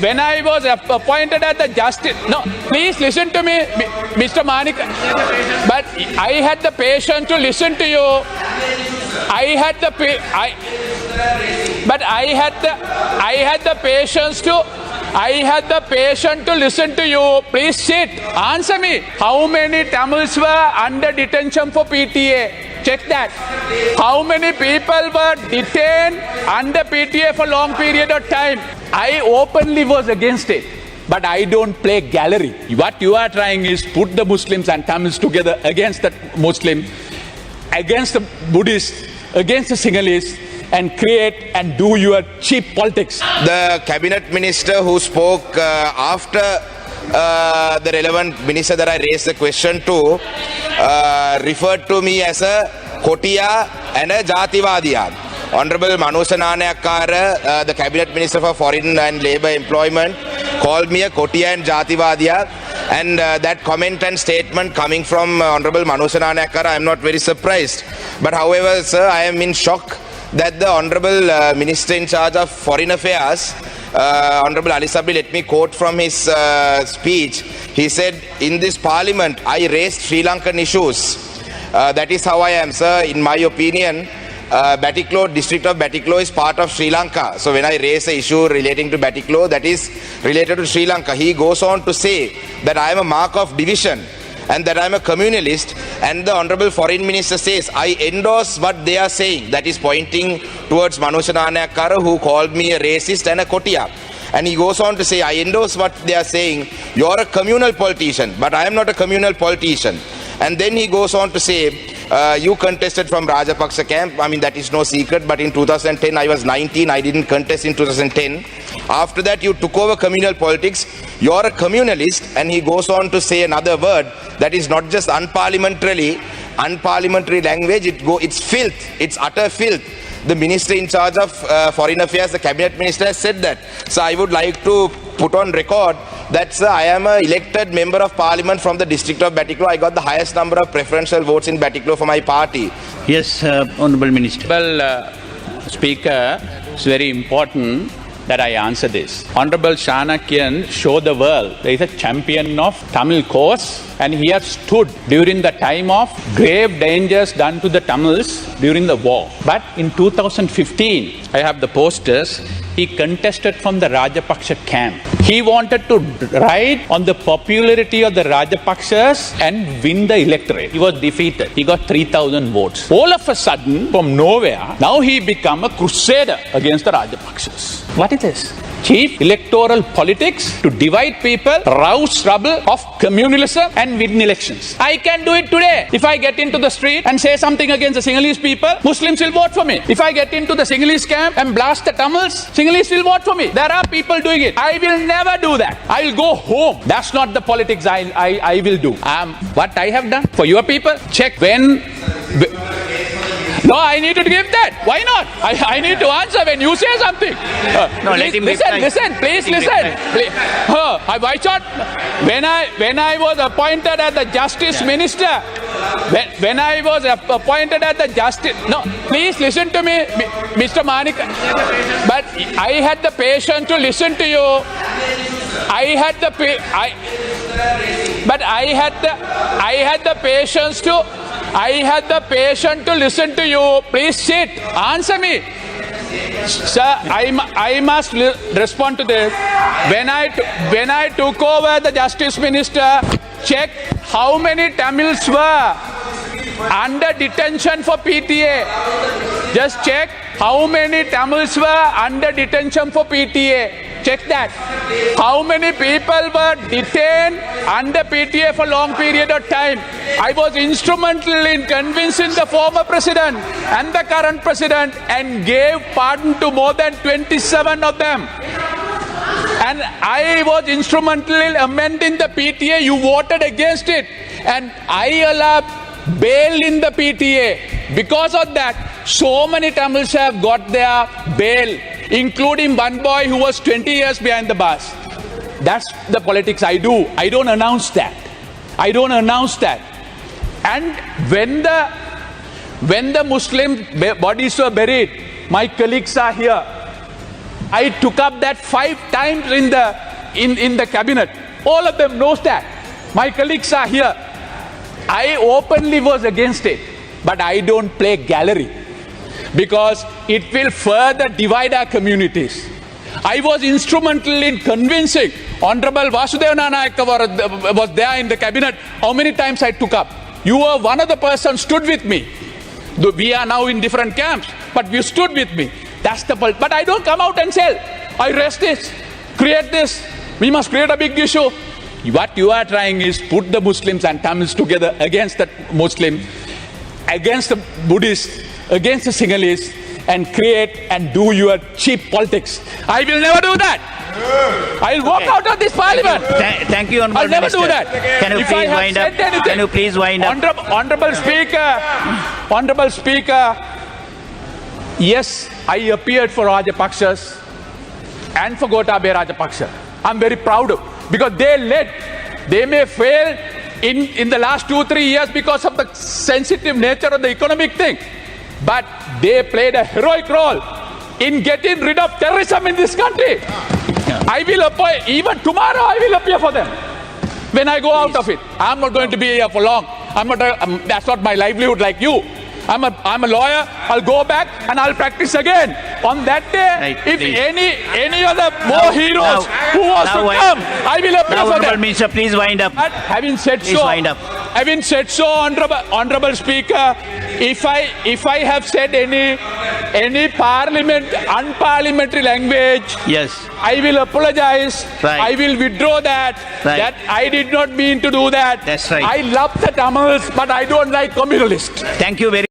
when I was appointed as the justice, no, please listen to me, Mr. Manik. But I had the patience to listen to you. I had the patience to listen to you. Please sit. Answer me. How many Tamils were under detention for PTA? Check that. How many people were detained under PTA for long period of time? I openly was against it. But I don't play gallery. What you are trying is put the Muslims and Tamils together against the Muslim, against the Buddhists, against the Sinhalese, and create and do your cheap politics. The cabinet minister who spoke after the relevant minister that I raised the question to referred to me as a Kotiya and a Jativadiya. Honorable Manusha Nanayakkara, the cabinet minister for foreign and labour employment, called me a Kotiya and Jativadiya. And that comment and statement coming from Honorable Manusha Nanayakkara, I am not very surprised. But however, sir, I am in shock that the Honorable Minister in charge of Foreign Affairs, Honorable Ali Sabri, let me quote from his speech. He said, in this parliament, I raised Sri Lankan issues. That is how I am, sir. In my opinion, Batticaloa, district of Batticaloa is part of Sri Lanka. So when I raise an issue relating to Batticaloa, that is related to Sri Lanka. He goes on to say that I am a mark of division and that I am a communalist, and the Honorable Foreign Minister says, I endorse what they are saying. That is pointing towards Manusha Nanayakkara, who called me a racist and a Kotiya. And he goes on to say, I endorse what they are saying. You are a communal politician, but I am not a communal politician. And then he goes on to say, you contested from Rajapaksa camp. I mean, that is no secret, but in 2010 I was 19. I didn't contest in 2010. After that, you took over communal politics. You are a communalist. And he goes on to say another word that is not just unparliamentary language. It's filth. It's utter filth. The minister in charge of foreign affairs, the cabinet minister, has said that. So I would like to put on record that, sir, I am an elected member of parliament from the district of Batticaloa. I got the highest number of preferential votes in Batticaloa for my party. Yes, Honourable Minister. Well, Speaker, it's very important that I answer this. Honorable Chanakyan showed the world there is a champion of Tamil cause, and he has stood during the time of grave dangers done to the Tamils during the war. But in 2015, I have the posters, he contested from the Rajapaksa camp. He wanted to ride on the popularity of the Rajapaksas and win the electorate. He was defeated. He got 3,000 votes. All of a sudden, from nowhere, now he become a crusader against the Rajapaksas. What is this? Cheap electoral politics to divide people, rouse trouble of communalism and win elections. I can do it today. If I get into the street and say something against the Sinhalese people, Muslims will vote for me. If I get into the Sinhalese camp and blast the Tamils, Sinhalese will vote for me. There are people doing it. I will never do that. I will go home. That's not the politics I will do. What I have done for your people, check when... No, I need to give that. Why not? I need to answer when you say something. No, let him reply. Listen, please listen. Why not? When I was appointed as the Justice Minister, when I was appointed as the Justice... No, please listen to me, Mr. Manik. But I had the patience to listen to you. I had the patience to listen to you. Please sit. Answer me. Sir, I must respond to this. When I took over the Justice Minister, check how many Tamils were under detention for PTA. Just check how many Tamils were under detention for PTA. Check that. How many people were detained under PTA for long period of time? I was instrumental in convincing the former president and the current president and gave pardon to more than 27 of them. And I was instrumental in amending the PTA. You voted against it. And I allowed bail in the PTA. Because of that, so many Tamils have got their bail, including one boy who was 20 years behind the bars. That's the politics I do. I don't announce that. And when the Muslim bodies were buried, my colleagues are here. I took up that 5 times in the cabinet. All of them knows that. My colleagues are here. I openly was against it, but I don't play gallery because it will further divide our communities. I was instrumental in convincing Honorable Vasudeva Nanayaka was there in the cabinet. How many times I took up? You were one of the persons stood with me. We are now in different camps, but you stood with me. That's the point. But I don't come out and say, I rest this, create this. We must create a big issue. What you are trying is put the Muslims and Tamils together against the Muslims, against the Buddhists, against the Sinhalese, and create and do your cheap politics. I will never do that. I'll walk out of this parliament. Thank you, Honourable I'll never Minister. do that. Can you If please I have wind said up? anything- Can you please wind up? Honorable Speaker, yes, I appeared for Rajapakshas and for Gotabaya Rajapaksa. I'm very proud of, because they led. They may fail in the last 2-3 years because of the sensitive nature of the economic thing, but they played a heroic role in getting rid of terrorism in this country. I will appear, even tomorrow I will appear for them when I go out of it. I'm not going to be here for long. That's not my livelihood like you. I'm a lawyer. I'll go back and I'll practice again. On that day, Right, if please. any other more heroes who wants to come, I will appear Now, for Honourable them. Minister, please wind up. But having said Please so, wind up. Honorable Speaker, if I have said any unparliamentary language, Yes. I will apologize. Right. I will withdraw that. Right. That I did not mean to do that. That's right. I love the Tamils, but I don't like communalists. Thank you very